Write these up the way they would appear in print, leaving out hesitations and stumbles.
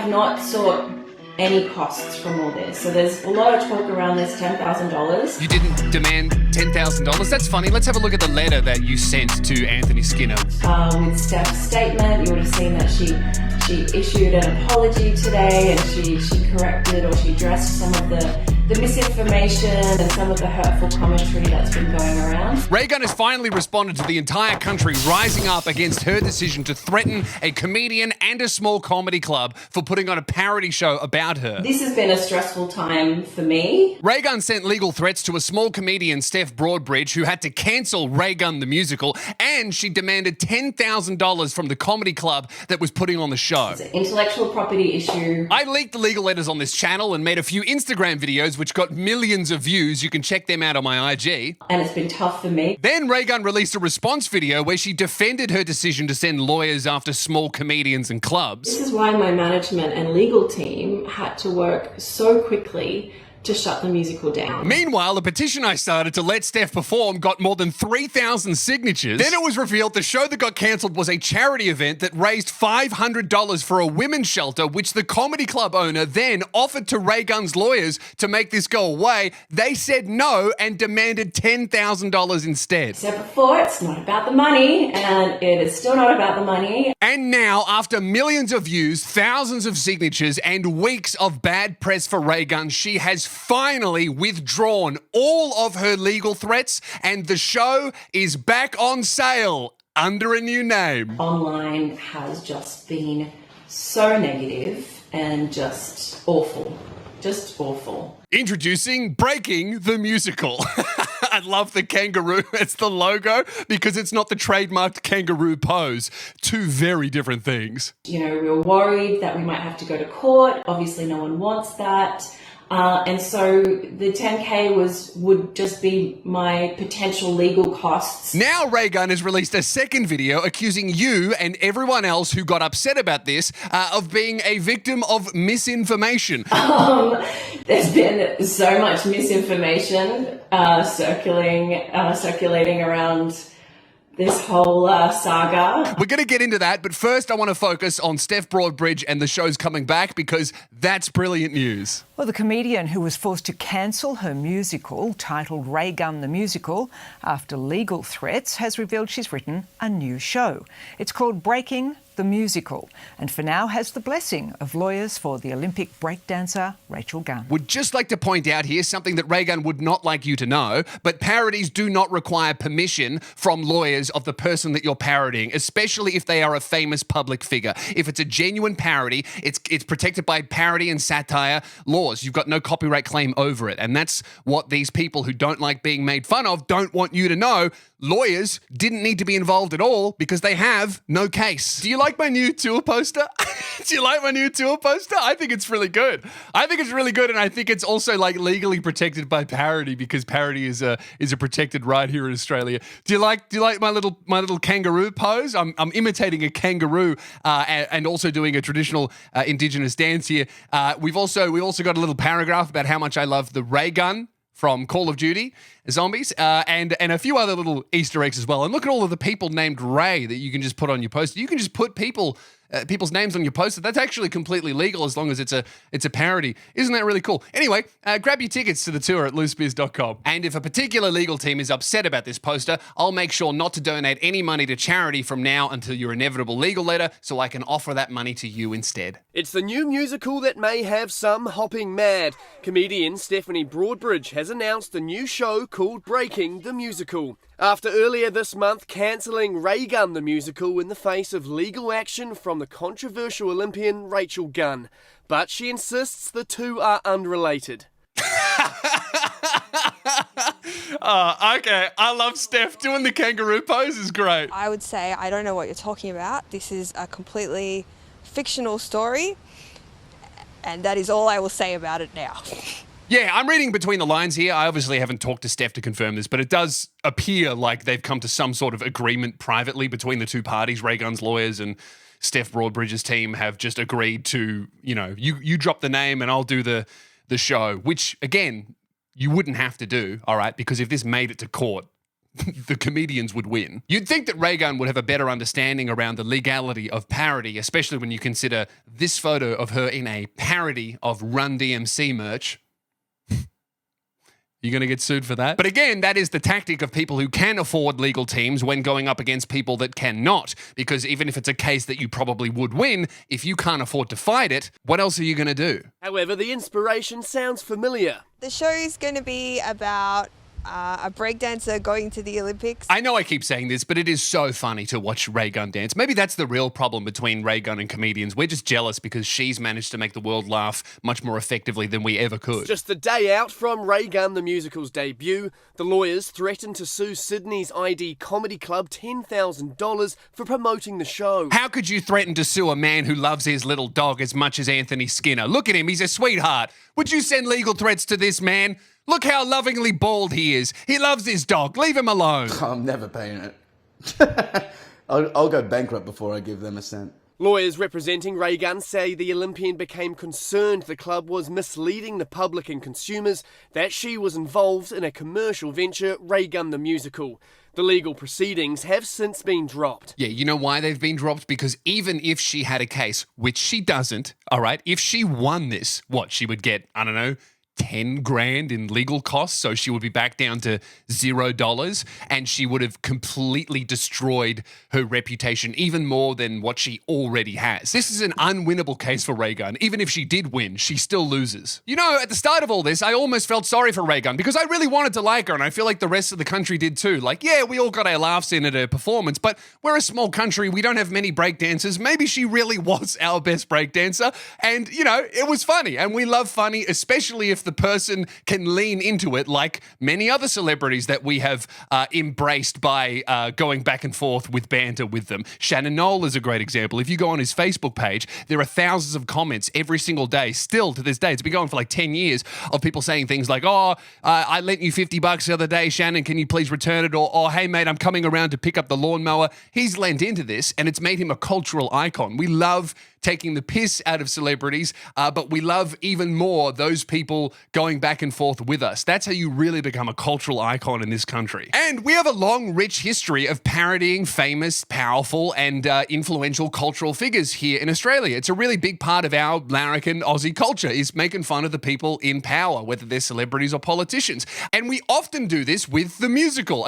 have not sought any costs from all this. So there's a lot of talk around this $10,000. You didn't demand $10,000? That's funny. Let's have a look at the letter that you sent to Anthony Skinner. With Steph's statement, you would have seen that she issued an apology today, and she corrected, or she addressed some of the misinformation and some of the hurtful commentary that's been going around. Raygun has finally responded to the entire country rising up against her decision to threaten a comedian and a small comedy club for putting on a parody show about her. This has been a stressful time for me. Raygun sent legal threats to a small comedian, Steph Broadbridge, who had to cancel Raygun the musical, and she demanded $10,000 from the comedy club that was putting on the show. It's an intellectual property issue. I leaked the legal letters on this channel and made a few Instagram videos which got millions of views. You can check them out on my IG. And it's been tough for me. Then Raygun released a response video where she defended her decision to send lawyers after small comedians and clubs. This is why my management and legal team had to work so quickly to shut the musical down. Meanwhile, the petition I started to let Steph perform got more than 3,000 signatures. Then it was revealed the show that got cancelled was a charity event that raised $500 for a women's shelter, which the comedy club owner then offered to Raygun's lawyers to make this go away. They said no and demanded $10,000 instead. So before, it's not about the money, and it is still not about the money. And now, after millions of views, thousands of signatures, and weeks of bad press for Raygun, she has finally withdrawn all of her legal threats, and the show is back on sale under a new name. Online has just been so negative and just awful. Just awful. Introducing Breaking the Musical. I love the kangaroo. It's the logo because it's not the trademarked kangaroo pose. Two very different things. You know, we were worried that we might have to go to court. Obviously, no one wants that. And so the 10K would just be my potential legal costs. Now Raygun has released a second video accusing you and everyone else who got upset about this of being a victim of misinformation. There's been so much misinformation circulating around this whole saga. We're going to get into that, but first I want to focus on Steph Broadbridge and the show's coming back because that's brilliant news. Well, the comedian who was forced to cancel her musical, titled Raygun the Musical, after legal threats, has revealed she's written a new show. It's called Breaking the Musical, and for now has the blessing of lawyers for the Olympic breakdancer Raygun. Would just like to point out here something that Raygun would not like you to know, but parodies do not require permission from lawyers of the person that you're parodying, especially if they are a famous public figure. If it's a genuine parody, it's protected by parody and satire laws. You've got no copyright claim over it, and that's what these people who don't like being made fun of don't want you to know. Lawyers didn't need to be involved at all because they have no case. Do you like my new tour poster? Do you like my new tour poster? I think it's really good. I think it's really good, and I think it's also like legally protected by parody because parody is a protected right here in Australia. Do you like my little kangaroo pose? I'm imitating a kangaroo and also doing a traditional Indigenous dance here. We also got a little paragraph about how much I love the Raygun from Call of Duty Zombies, and a few other little Easter eggs as well. And look at all of the people named Ray that you can just put on your poster. You can just put people's names on your poster. That's actually completely legal as long as it's a parody. Isn't that really cool? Anyway, grab your tickets to the tour at loosebiz.com. And if a particular legal team is upset about this poster, I'll make sure not to donate any money to charity from now until your inevitable legal letter, so I can offer that money to you instead. It's the new musical that may have some hopping mad. Comedian Stephanie Broadbridge has announced a new show called Breaking the Musical, after earlier this month cancelling Raygun the Musical in the face of legal action from the controversial Olympian Raygun. But she insists the two are unrelated. Okay, I love Steph. Doing the kangaroo pose is great. I would say I don't know what you're talking about. This is a completely fictional story, and that is all I will say about it now. Yeah, I'm reading between the lines here. I obviously haven't talked to Steph to confirm this, but it does appear like they've come to some sort of agreement privately between the two parties. Raygun's lawyers and Steph Broadbridge's team have just agreed to, you drop the name and I'll do the show, which, again, you wouldn't have to do, all right? Because if this made it to court, the comedians would win. You'd think that Raygun would have a better understanding around the legality of parody, especially when you consider this photo of her in a parody of Run DMC merch. You're going to get sued for that? But again, that is the tactic of people who can afford legal teams when going up against people that cannot. Because even if it's a case that you probably would win, if you can't afford to fight it, what else are you going to do? However, the inspiration sounds familiar. The show is going to be about a breakdancer going to the Olympics. I know I keep saying this, but it is so funny to watch Raygun dance. Maybe that's the real problem between Raygun and comedians. We're just jealous because she's managed to make the world laugh much more effectively than we ever could. Just a day out from Raygun the musical's debut, the lawyers threatened to sue Sydney's ID Comedy Club $10,000 for promoting the show. How could you threaten to sue a man who loves his little dog as much as Anthony Skinner? Look at him, he's a sweetheart. Would you send legal threats to this man? Look how lovingly bald he is. He loves his dog. Leave him alone. I'm never paying it. I'll go bankrupt before I give them a cent. Lawyers representing Raygun say the Olympian became concerned the club was misleading the public and consumers that she was involved in a commercial venture, Raygun the Musical. The legal proceedings have since been dropped. Yeah, you know why they've been dropped? Because even if she had a case, which she doesn't, all right, if she won this, what, she would get, I don't know, 10 grand in legal costs, so she would be back down to $0, and she would have completely destroyed her reputation even more than what she already has. This is an unwinnable case for Raygun. Even if she did win, she still loses. You know, at the start of all this, I almost felt sorry for Raygun because I really wanted to like her, and I feel like the rest of the country did too. Like, yeah, we all got our laughs in at her performance, but we're a small country. We don't have many breakdancers. Maybe she really was our best breakdancer, and, you know, it was funny, and we love funny, especially if the person can lean into it like many other celebrities that we have embraced by going back and forth with banter with them. Shannon Knoll is a great example. If you go on his Facebook page, there are thousands of comments every single day, still to this day. It's been going for like 10 years of people saying things like, I lent you $50 the other day, Shannon, can you please return it? Or, hey, mate, I'm coming around to pick up the lawnmower. He's lent into this, and it's made him a cultural icon. We love taking the piss out of celebrities, but we love even more those people going back and forth with us. That's how you really become a cultural icon in this country. And we have a long, rich history of parodying famous, powerful, and influential cultural figures here in Australia. It's a really big part of our larrikin Aussie culture, is making fun of the people in power, whether they're celebrities or politicians. And we often do this with the musical.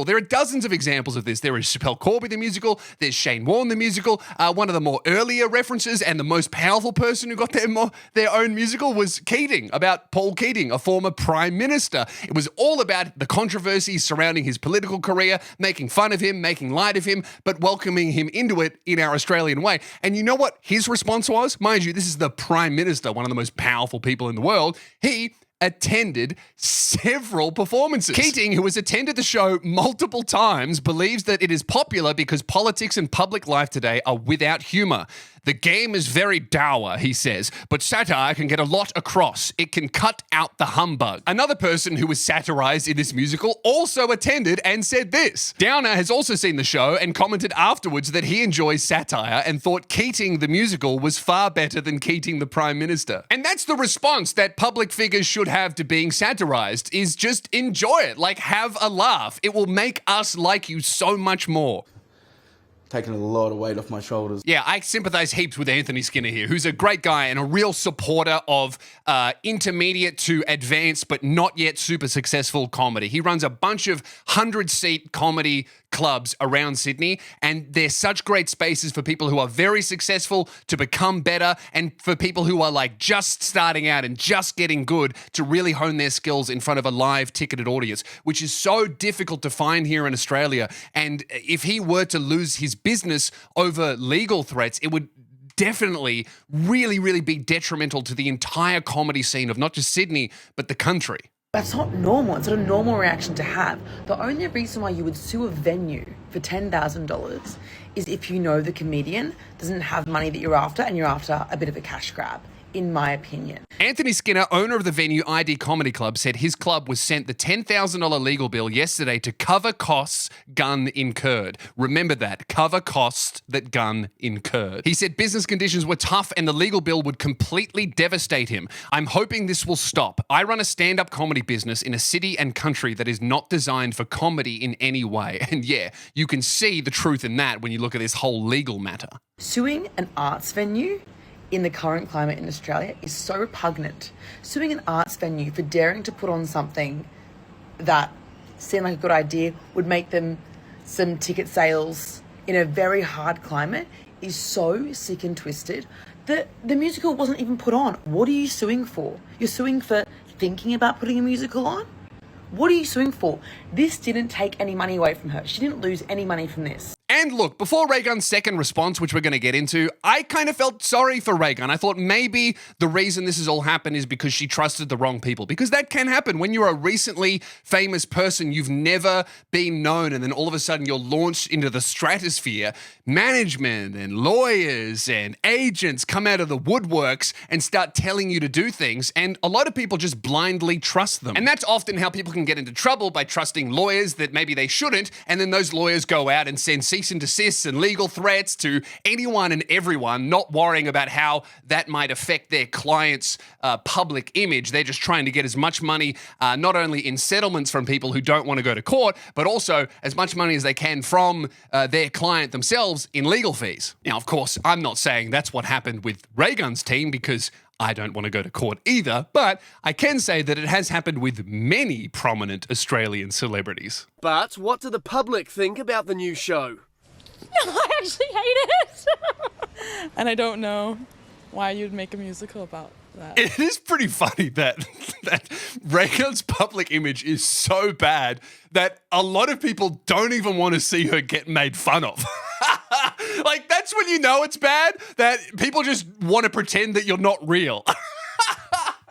There are dozens of examples of this. There is Chappelle Corby the musical, there's Shane Warne the musical. One of the more earlier references and the most powerful person who got their own musical was Keating, about Paul Keating, a former prime minister. It was all about the controversies surrounding his political career, making fun of him, making light of him, but welcoming him into it in our Australian way. And you know what his response was? Mind you, this is the prime minister, one of the most powerful people in the world. He attended several performances. Keating, who has attended the show multiple times, believes that it is popular because politics and public life today are without humour. The game is very dour, he says, but satire can get a lot across. It can cut out the humbug. Another person who was satirized in this musical also attended and said this. Downer has also seen the show and commented afterwards that he enjoys satire and thought Keating the musical was far better than Keating the Prime Minister. And that's the response that public figures should have to being satirized, is just enjoy it, like have a laugh. It will make us like you so much more. Taking a lot of weight off my shoulders. Yeah, I sympathise heaps with Anthony Skinner here, who's a great guy and a real supporter of intermediate to advanced but not yet super successful comedy. He runs a bunch of 100-seat comedy clubs around Sydney, and they're such great spaces for people who are very successful to become better, and for people who are like just starting out and just getting good to really hone their skills in front of a live ticketed audience, which is so difficult to find here in Australia. And if he were to lose his business over legal threats, it would definitely really be detrimental to the entire comedy scene of not just Sydney, but the country. That's not normal. It's not a normal reaction to have. The only reason why you would sue a venue for $10,000 is if you know the comedian doesn't have money that you're after and you're after a bit of a cash grab. in my opinion. Anthony Skinner, owner of the venue ID Comedy Club, said his club was sent the $10,000 legal bill yesterday to cover costs Gunn incurred. Remember that, cover costs that Gunn incurred. He said business conditions were tough and the legal bill would completely devastate him. I'm hoping this will stop. I run a stand-up comedy business in a city and country that is not designed for comedy in any way. And yeah, you can see the truth in that when you look at this whole legal matter. Suing an arts venue in the current climate in Australia is so repugnant. Suing an arts venue for daring to put on something that seemed like a good idea, would make them some ticket sales in a very hard climate, is so sick and twisted. The musical wasn't even put on. What are you suing for? You're suing for thinking about putting a musical on? What are you suing for? This didn't take any money away from her. She didn't lose any money from this. And look, before Raygun's second response, which we're going to get into, I kind of felt sorry for Raygun. I thought maybe the reason this has all happened is because she trusted the wrong people. Because that can happen. When you're a recently famous person, you've never been known, and then all of a sudden you're launched into the stratosphere. Management and lawyers and agents come out of the woodworks and start telling you to do things, and a lot of people just blindly trust them. And that's often how people can get into trouble, by trusting lawyers that maybe they shouldn't, and then those lawyers go out and send cease and desists and legal threats to anyone and everyone, not worrying about how that might affect their client's public image. They're just trying to get as much money, not only in settlements from people who don't want to go to court, but also as much money as they can from their client themselves in legal fees. Now, of course, I'm not saying that's what happened with Raygun's team, because I don't want to go to court either, but I can say that it has happened with many prominent Australian celebrities. But what do the public think about the new show? I actually hate it. And I don't know why you'd make a musical about that. It is pretty funny that Raygun's public image is so bad that a lot of people don't even want to see her get made fun of. Like, that's when you know it's bad, that people just want to pretend that you're not real.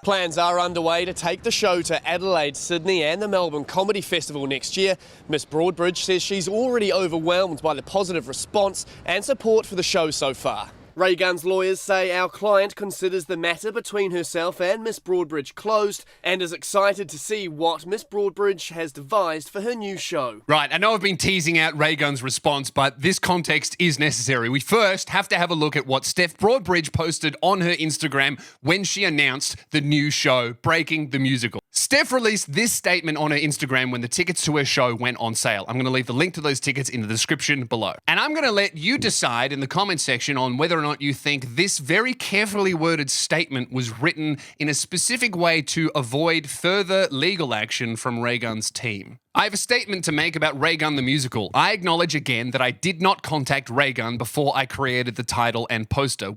Plans are underway to take the show to Adelaide, Sydney and the Melbourne Comedy Festival next year. Miss Broadbridge says she's already overwhelmed by the positive response and support for the show so far. Raygun's lawyers say our client considers the matter between herself and Miss Broadbridge closed and is excited to see what Miss Broadbridge has devised for her new show. Right, I know I've been teasing out Raygun's response, but this context is necessary. We first have to have a look at what Steph Broadbridge posted on her Instagram when she announced the new show, Breaking the Musical. Steph released this statement on her Instagram when the tickets to her show went on sale. I'm going to leave the link to those tickets in the description below. And I'm going to let you decide in the comment section on whether or not you think this very carefully worded statement was written in a specific way to avoid further legal action from Raygun's team. I have a statement to make about Raygun the Musical. I acknowledge again that I did not contact Raygun before I created the title and poster.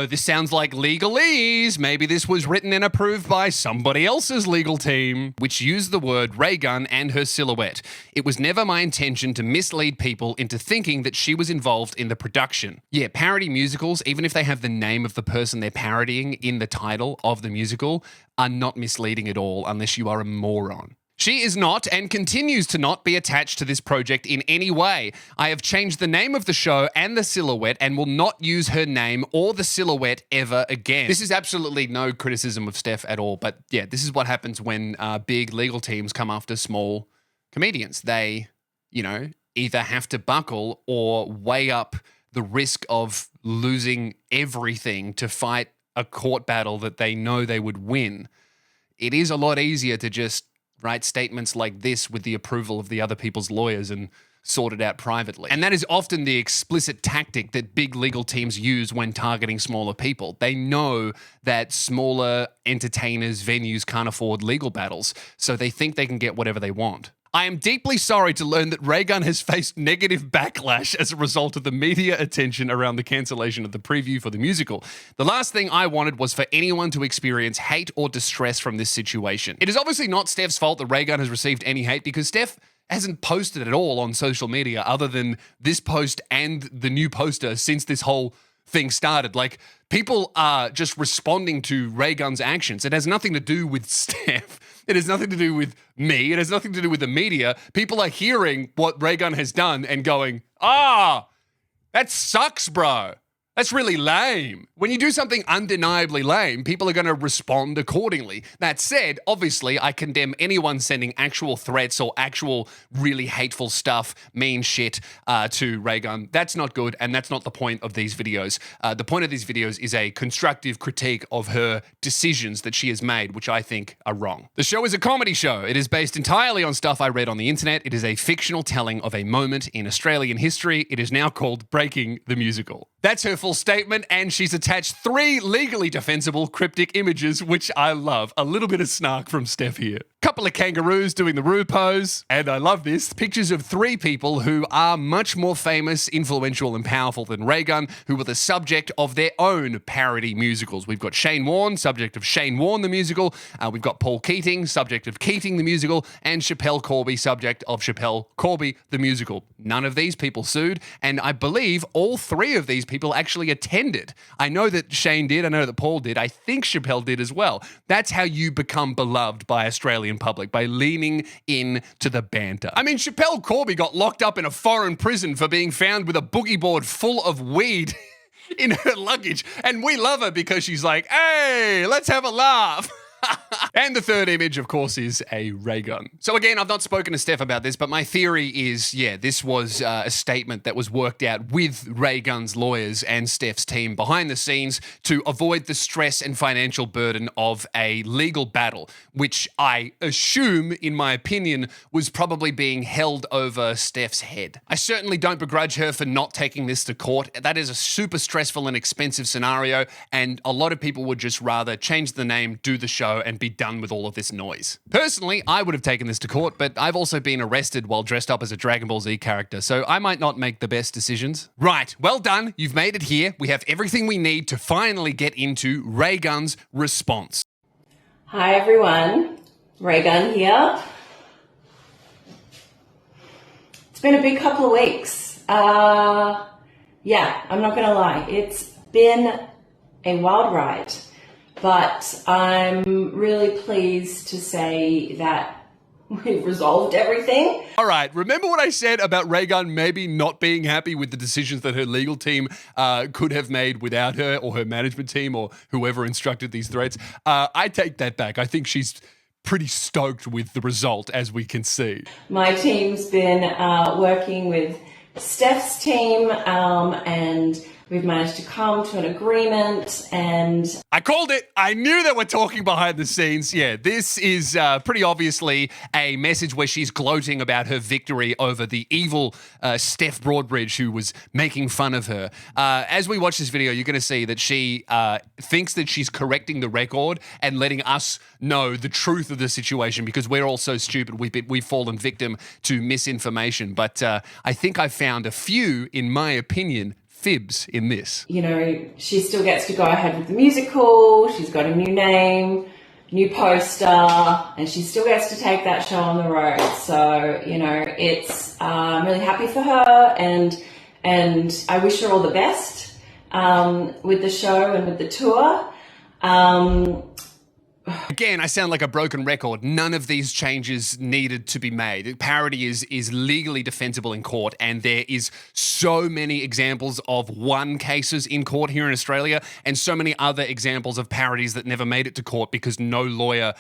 This sounds like legalese. Maybe this was written and approved by somebody else's legal team, which used the word Raygun and her silhouette. It was never my intention to mislead people into thinking that she was involved in the production. Yeah, parody musicals, even if they have the name of the person they're parodying in the title of the musical, are not misleading at all unless you are a moron. She is not and continues to not be attached to this project in any way. I have changed the name of the show and the silhouette and will not use her name or the silhouette ever again. This is absolutely no criticism of Steph at all, but yeah, this is what happens when big legal teams come after small comedians. They, either have to buckle or weigh up the risk of losing everything to fight a court battle that they know they would win. It is a lot easier to just write statements like this with the approval of the other people's lawyers and sort it out privately. And that is often the explicit tactic that big legal teams use when targeting smaller people. They know that smaller entertainers, venues can't afford legal battles, so they think they can get whatever they want. I am deeply sorry to learn that Raygun has faced negative backlash as a result of the media attention around the cancellation of the preview for the musical. The last thing I wanted was for anyone to experience hate or distress from this situation. It is obviously not Steph's fault that Raygun has received any hate, because Steph hasn't posted at all on social media other than this post and the new poster since this whole thing started. Like, people are just responding to Raygun's actions. It has nothing to do with Steph. It has nothing to do with me. It has nothing to do with the media. People are hearing what Raygun has done and going, that sucks, bro. That's really lame. When you do something undeniably lame, people are going to respond accordingly. That said, obviously, I condemn anyone sending actual threats or actual really hateful stuff, mean shit to Raygun. That's not good, and that's not the point of these videos. The point of these videos is a constructive critique of her decisions that she has made, which I think are wrong. The show is a comedy show. It is based entirely on stuff I read on the internet. It is a fictional telling of a moment in Australian history. It is now called Breaking the Musical. That's her full statement, and she's attached 3 legally defensible cryptic images, which I love. A little bit of snark from Steph here. Couple of kangaroos doing the Roo pose, and I love this. Pictures of 3 people who are much more famous, influential, and powerful than Raygun, who were the subject of their own parody musicals. We've got Shane Warne, subject of Shane Warne the musical. We've got Paul Keating, subject of Keating the musical, and Chappelle Corby, subject of Chappelle Corby the musical. None of these people sued, and I believe all 3 of these people actually attended. I know that Shane did, I know that Paul did, I think Chappelle did as well. That's how you become beloved by Australian public, by leaning in to the banter. I mean, Chappelle Corby got locked up in a foreign prison for being found with a boogie board full of weed in her luggage, and we love her because she's like, hey, let's have a laugh. And the 3rd image, of course, is a Raygun. So again, I've not spoken to Steph about this, but my theory is, yeah, this was a statement that was worked out with Raygun's lawyers and Steph's team behind the scenes to avoid the stress and financial burden of a legal battle, which I assume, in my opinion, was probably being held over Steph's head. I certainly don't begrudge her for not taking this to court. That is a super stressful and expensive scenario, and a lot of people would just rather change the name, do the show, and be done with all of this noise. Personally, I would have taken this to court, but I've also been arrested while dressed up as a Dragon Ball Z character, so I might not make the best decisions. Right, well done. You've made it here. We have everything we need to finally get into Raygun's response. Hi everyone, Raygun here. It's been a big couple of weeks. Yeah, I'm not gonna lie. It's been a wild ride. But I'm really pleased to say that we've resolved everything. All right, remember what I said about Raygun maybe not being happy with the decisions that her legal team could have made without her, or her management team, or whoever instructed these threats? I take that back. I think she's pretty stoked with the result, as we can see. My team's been working with Steph's team, and we've managed to come to an agreement, and I called it. I knew that we're talking behind the scenes. Yeah, this is pretty obviously a message where she's gloating about her victory over the evil Steph Broadbridge, who was making fun of her. As we watch this video, you're going to see that she thinks that she's correcting the record and letting us know the truth of the situation, because we're all so stupid. We've fallen victim to misinformation. But I think I found a few, in my opinion, fibs in this. You know, she still gets to go ahead with the musical, she's got a new name, new poster, and she still gets to take that show on the road. So, you know, it's, I'm really happy for her, and I wish her all the best with the show and with the tour. Again, I sound like a broken record. None of these changes needed to be made. Parody is legally defensible in court, and there is so many examples of won cases in court here in Australia, and so many other examples of parodies that never made it to court because no lawyer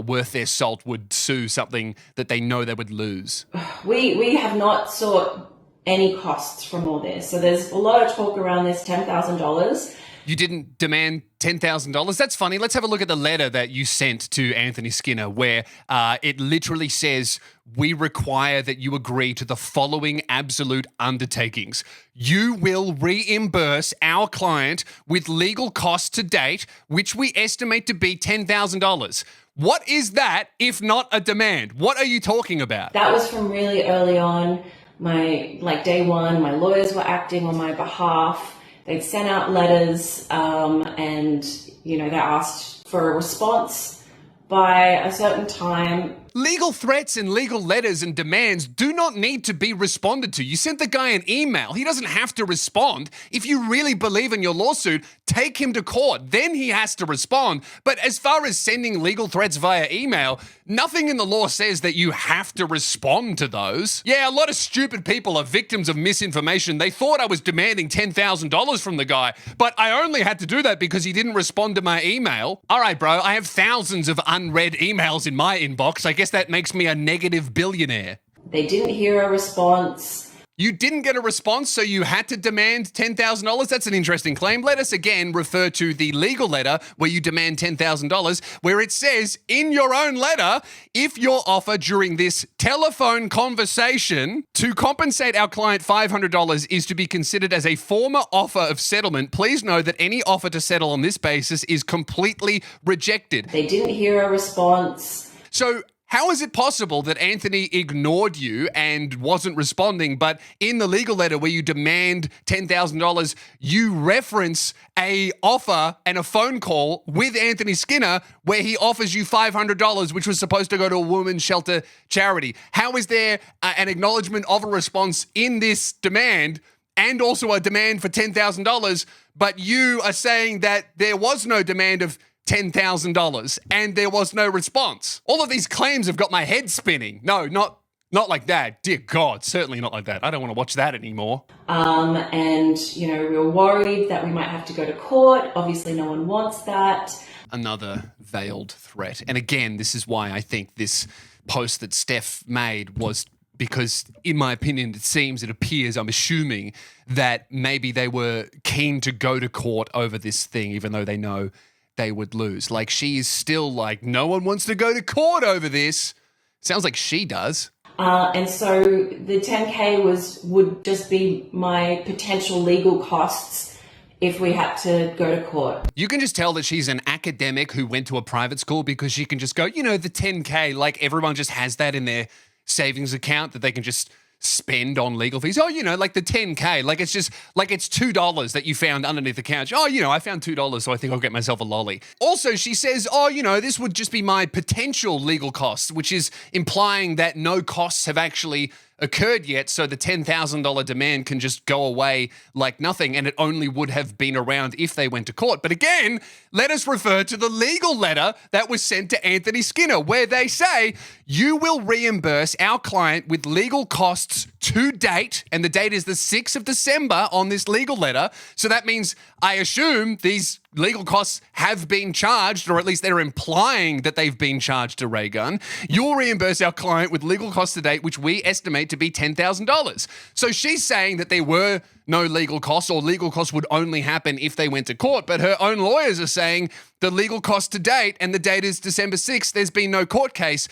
worth their salt would sue something that they know they would lose. We have not sought any costs from all this. So there's a lot of talk around this $10,000. You didn't demand $10,000? That's funny. Let's have a look at the letter that you sent to Anthony Skinner, where it literally says, we require that you agree to the following absolute undertakings. You will reimburse our client with legal costs to date, which we estimate to be $10,000. What is that if not a demand? What are you talking about? That was from really early on. Day one, my lawyers were acting on my behalf. They'd sent out letters and, you know, they asked for a response by a certain time. Legal threats and legal letters and demands do not need to be responded to. You sent the guy an email. He doesn't have to respond. If you really believe in your lawsuit, take him to court. Then he has to respond. But as far as sending legal threats via email, nothing in the law says that you have to respond to those. Yeah, a lot of stupid people are victims of misinformation. They thought I was demanding $10,000 from the guy, but I only had to do that because he didn't respond to my email. All right, bro, I have thousands of unread emails in my inbox. I guess that makes me a negative billionaire. They didn't hear a response. You didn't get a response, so you had to demand $10,000? That's an interesting claim. Let us again refer to the legal letter where you demand $10,000, where it says in your own letter, if your offer during this telephone conversation to compensate our client $500 is to be considered as a former offer of settlement, please know that any offer to settle on this basis is completely rejected. They didn't hear a response. So how is it possible that Anthony ignored you and wasn't responding, but in the legal letter where you demand $10,000, you reference a offer and a phone call with Anthony Skinner where he offers you $500, which was supposed to go to a women's shelter charity? How is there an acknowledgement of a response in this demand and also a demand for $10,000, but you are saying that there was no demand of $10,000 and there was no response? All of these claims have got my head spinning. No, not like that. Dear God, certainly not like that. I don't want to watch that anymore. And, we were worried that we might have to go to court. Obviously, no one wants that. Another veiled threat. And again, this is why I think this post that Steph made was because, in my opinion, it appears, I'm assuming, that maybe they were keen to go to court over this thing, even though they know they would lose. Like, she is still like, no one wants to go to court over this. Sounds like she does. And so the 10K would just be my potential legal costs if we had to go to court. You can just tell that she's an academic who went to a private school because she can just go, the 10K, like everyone just has that in their savings account that they can just spend on legal fees. Oh, like the 10K, like it's just like it's $2 that you found underneath the couch. Oh, I found $2, so I think I'll get myself a lolly. Also, she says, this would just be my potential legal costs, which is implying that no costs have actually occurred yet, so the $10,000 demand can just go away like nothing, and it only would have been around if they went to court. But again, let us refer to the legal letter that was sent to Anthony Skinner, where they say, you will reimburse our client with legal costs to date, and the date is the 6th of December on this legal letter. So that means, I assume, these legal costs have been charged, or at least they're implying that they've been charged to Raygun. You'll reimburse our client with legal costs to date, which we estimate to be $10,000. So she's saying that there were no legal costs, or legal costs would only happen if they went to court. But her own lawyers are saying the legal cost to date, and the date is December 6th, there's been no court case.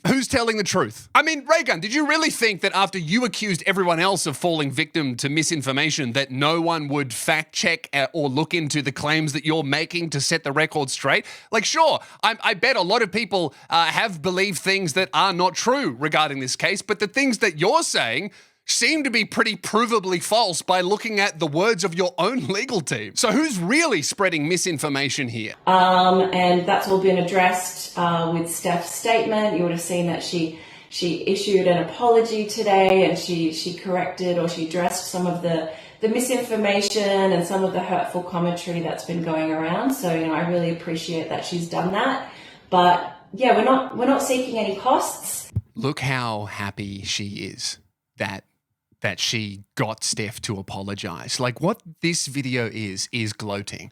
Who's telling the truth? I mean, Raygun, did you really think that after you accused everyone else of falling victim to misinformation that no one would fact check or look into the claims that you're making to set the record straight? Like, sure, I bet a lot of people have believed things that are not true regarding this case, but the things that you're saying seem to be pretty provably false by looking at the words of your own legal team. So who's really spreading misinformation here? And that's all been addressed with Steph's statement. You would have seen that she issued an apology today, and she corrected, or she addressed some of the misinformation and some of the hurtful commentary that's been going around. So, I really appreciate that she's done that. But yeah, we're not seeking any costs. Look how happy she is that she got Steph to apologize. Like, what this video is gloating.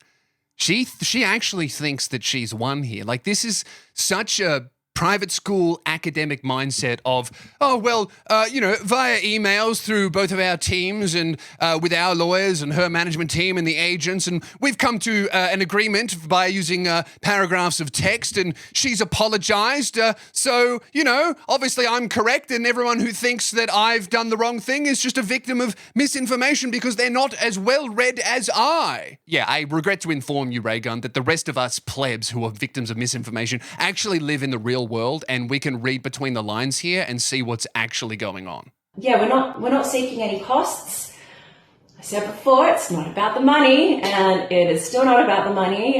She actually thinks that she's won here. Like, this is such a private school academic mindset of, via emails through both of our teams and with our lawyers and her management team and the agents, and we've come to an agreement by using paragraphs of text, and she's apologized. So, obviously I'm correct, and everyone who thinks that I've done the wrong thing is just a victim of misinformation because they're not as well read as I. Yeah, I regret to inform you, Raygun, that the rest of us plebs who are victims of misinformation actually live in the real world, and we can read between the lines here and see what's actually going on. Yeah, we're not seeking any costs. I said before, it's not about the money, and it is still not about the money.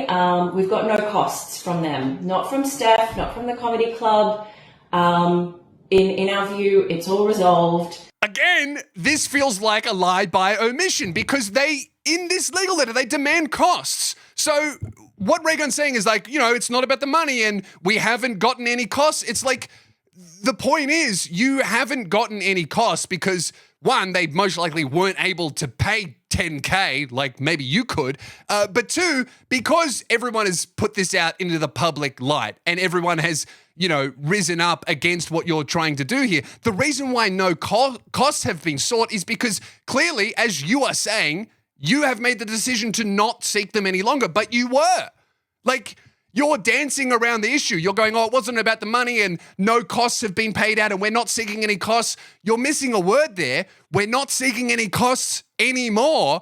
We've got no costs from them, not from Steph, not from the comedy club. In our view, it's all resolved. Again, this feels like a lie by omission because in this legal letter, they demand costs. So what Raygun's saying is like, it's not about the money and we haven't gotten any costs. It's like, the point is you haven't gotten any costs because, one, they most likely weren't able to pay $10K like maybe you could. But two, because everyone has put this out into the public light and everyone has, risen up against what you're trying to do here, the reason why no costs have been sought is because clearly, as you are saying, you have made the decision to not seek them any longer, but you were. Like, you're dancing around the issue. You're going, it wasn't about the money and no costs have been paid out and we're not seeking any costs. You're missing a word there. We're not seeking any costs anymore.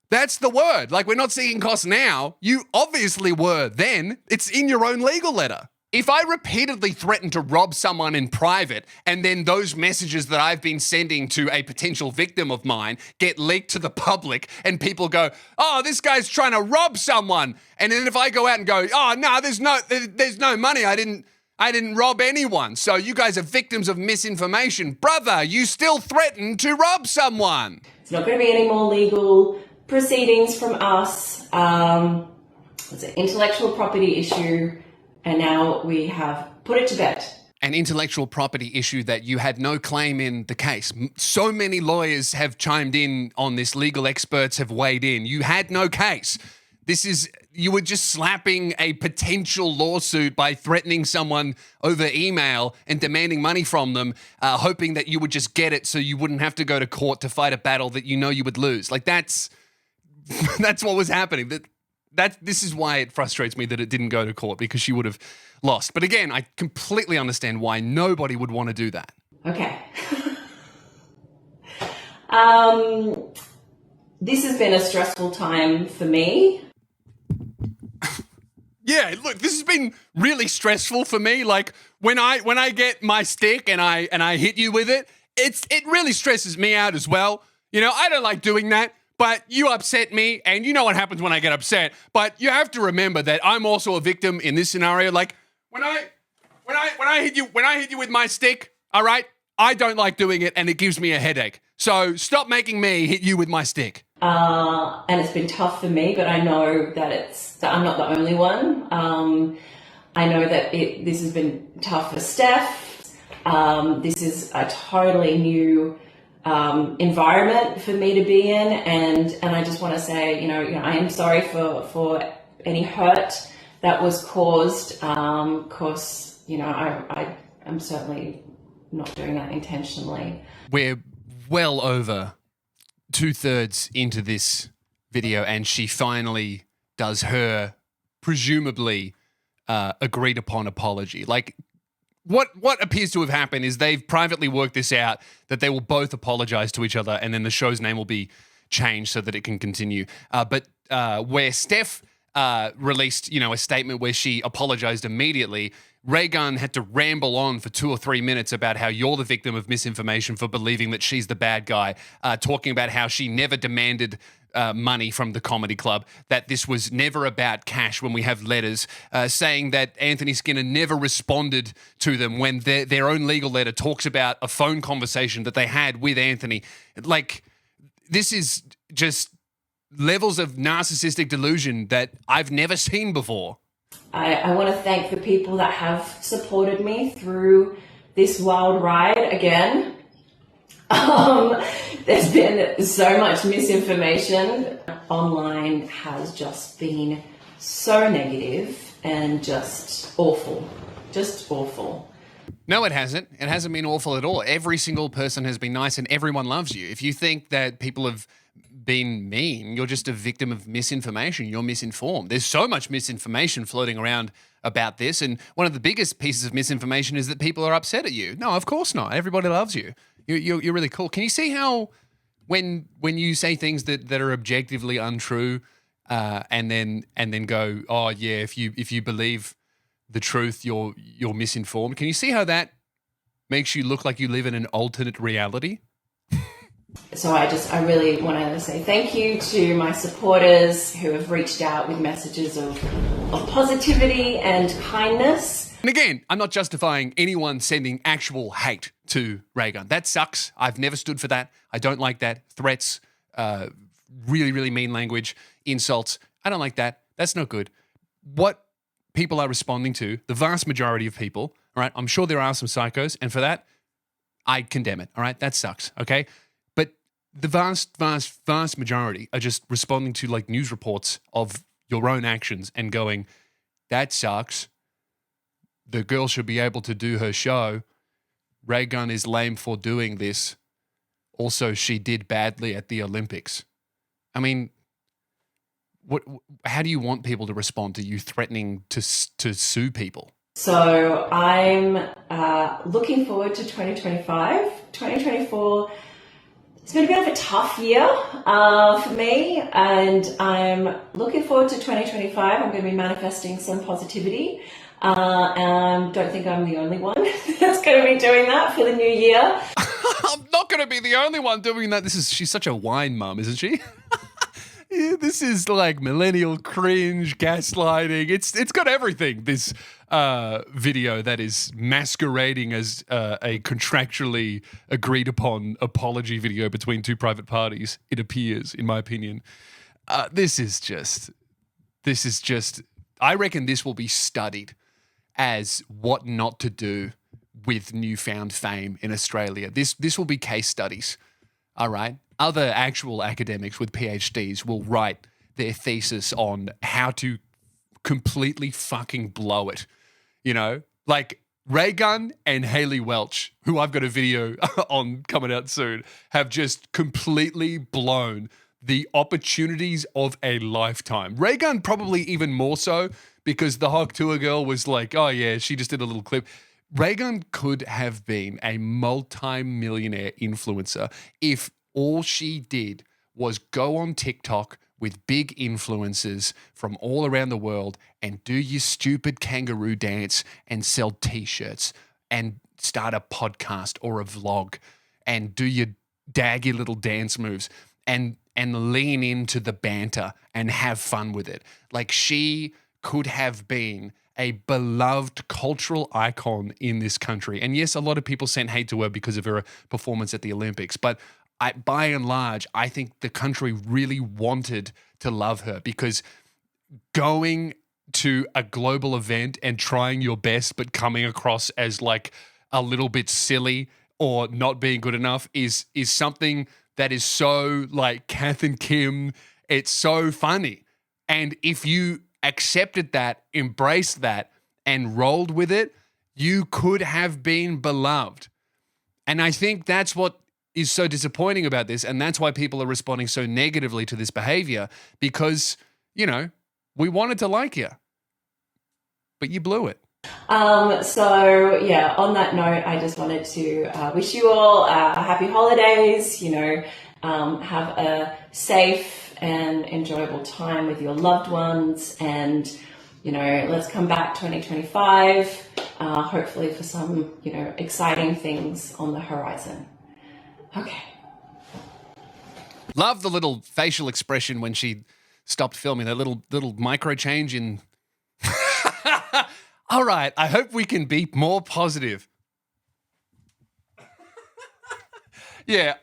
That's the word. Like, we're not seeking costs now. You obviously were then. It's in your own legal letter. If I repeatedly threaten to rob someone in private and then those messages that I've been sending to a potential victim of mine get leaked to the public and people go, this guy's trying to rob someone. And then if I go out and go, no, there's no money. I didn't rob anyone. So you guys are victims of misinformation. Brother, you still threaten to rob someone. It's not going to be any more legal proceedings from us. It's an intellectual property issue. And now we have put it to bed. An intellectual property issue that you had no claim in the case. So many lawyers have chimed in on this. Legal experts have weighed in. You had no case. You were just slapping a potential lawsuit by threatening someone over email and demanding money from them, hoping that you would just get it so you wouldn't have to go to court to fight a battle that you would lose. Like, that's what was happening. This is why it frustrates me that it didn't go to court, because she would have lost. But again, I completely understand why nobody would want to do that. Okay. This has been a stressful time for me. Yeah, look, this has been really stressful for me. Like, when I get my stick and I hit you with it, it really stresses me out as well. I don't like doing that. But you upset me, and you know what happens when I get upset. But you have to remember that I'm also a victim in this scenario. Like, when I hit you with my stick, all right, I don't like doing it, and it gives me a headache. So stop making me hit you with my stick. And it's been tough for me, but I know that I'm not the only one. I know that this has been tough for Steph. This is a totally new environment for me to be in, and I just want to say, I am sorry for any hurt that was caused. Cause I'm certainly not doing that intentionally. We're well over 2/3 into this video, and she finally does her presumably agreed upon apology. Like, What appears to have happened is they've privately worked this out, that they will both apologize to each other, and then the show's name will be changed so that it can continue. But where Steph released, a statement where she apologized immediately, Raygun had to ramble on for 2 or 3 minutes about how you're the victim of misinformation for believing that she's the bad guy, talking about how she never demanded money from the comedy club, that this was never about cash when we have letters, saying that Anthony Skinner never responded to them when their own legal letter talks about a phone conversation that they had with Anthony. Like, this is just levels of narcissistic delusion that I've never seen before. I want to thank the people that have supported me through this wild ride again. There's been so much misinformation. Online has just been so negative and just awful. Just awful. No, it hasn't. It hasn't been awful at all. Every single person has been nice and everyone loves you. If you think that people have been mean, you're just a victim of misinformation. You're misinformed. There's so much misinformation floating around about this, and one of the biggest pieces of misinformation is that people are upset at you. No, of course not. Everybody loves you. You're really cool. Can you see how when you say things that are objectively untrue, and then go, oh yeah, if you believe the truth, you're misinformed. Can you see how that makes you look like you live in an alternate reality? So I really want to say thank you to my supporters who have reached out with messages of positivity and kindness. And again, I'm not justifying anyone sending actual hate to Raygun. That sucks. I've never stood for that. I don't like that. Threats, really, really mean language, insults. I don't like that. That's not good. What people are responding to, the vast majority of people, all right, I'm sure there are some psychos, and for that, I condemn it, all right? That sucks, okay? But the vast majority are just responding to like news reports of your own actions and going, that sucks. The girl should be able to do her show. Raygun is lame for doing this. Also, she did badly at the Olympics. I mean, how do you want people to respond to you threatening to sue people? So I'm looking forward to 2025. 2024, it's been a bit of a tough year for me, and I'm looking forward to 2025. I'm going to be manifesting some positivity. And don't think I'm the only one that's going to be doing that for the new year. I'm not going to be the only one doing that. She's such a wine mum, isn't she? Yeah, this is like millennial cringe, gaslighting. It's got everything. This video that is masquerading as a contractually agreed upon apology video between two private parties. It appears, in my opinion. This is just. I reckon this will be studied as what not to do with newfound fame in Australia. This will be case studies. All right. Other actual academics with PhDs will write their thesis on how to completely fucking blow it. You know, like Raygun and Hayley Welch, who I've got a video on coming out soon, have just completely blown the opportunities of a lifetime. Raygun probably even more so because the Hawk Tour girl was like, oh yeah, she just did a little clip. Raygun could have been a multi-millionaire influencer if all she did was go on TikTok with big influencers from all around the world and do your stupid kangaroo dance and sell t-shirts and start a podcast or a vlog and do your daggy little dance moves and lean into the banter and have fun with it. Like, she could have been a beloved cultural icon in this country. And yes, a lot of people sent hate to her because of her performance at the Olympics, but by and large, I think the country really wanted to love her, because going to a global event and trying your best but coming across as like a little bit silly or not being good enough is something that is so like Kath and Kim. It's so funny. And if you accepted that, embraced that, and rolled with it, you could have been beloved. And I think that's what is so disappointing about this, and that's why people are responding so negatively to this behavior, because, you know, we wanted to like you, but you blew it. So yeah, on that note, I just wanted to wish you all happy holidays, you know, have a safe and enjoyable time with your loved ones, and, you know, let's come back 2025, hopefully for some, you know, exciting things on the horizon. Okay. Love the little facial expression when she stopped filming, that little micro change in. All right, I hope we can be more positive. Yeah.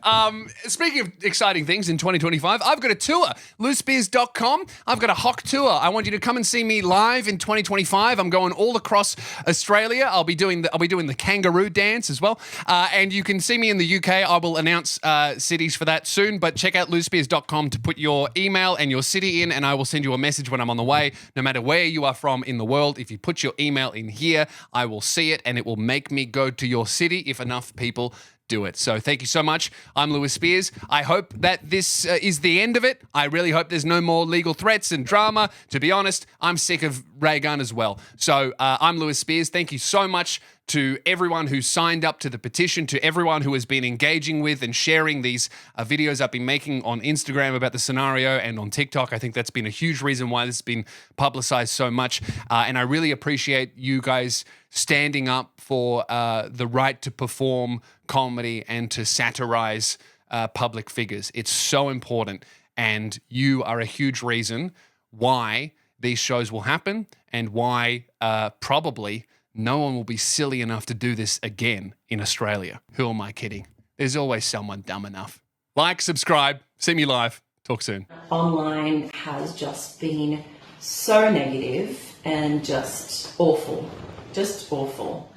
Speaking of exciting things in 2025, I've got a tour, loosbeers.com. I've got a Hawk tour. I want you to come and see me live in 2025. I'm going all across Australia. I'll be doing the kangaroo dance as well. And you can see me in the UK. I will announce cities for that soon, but check out loosbeers.com to put your email and your city in, and I will send you a message when I'm on the way. No matter where you are from in the world, if you put your email in here, I will see it, and it will make me go to your city if enough people do it. So thank you so much. I'm Lewis Spears. I hope that this is the end of it. I really hope there's no more legal threats and drama. To be honest, I'm sick of Raygun as well. So I'm Lewis Spears. Thank you so much to everyone who signed up to the petition, to everyone who has been engaging with and sharing these videos I've been making on Instagram about the scenario and on TikTok. I think that's been a huge reason why this has been publicized so much. And I really appreciate you guys standing up for the right to perform comedy and to satirize public figures. It's so important. And you are a huge reason why these shows will happen and why probably no one will be silly enough to do this again in Australia. Who am I kidding? There's always someone dumb enough. Like, subscribe, see me live. Talk soon. Online has just been so negative and just awful. Just awful.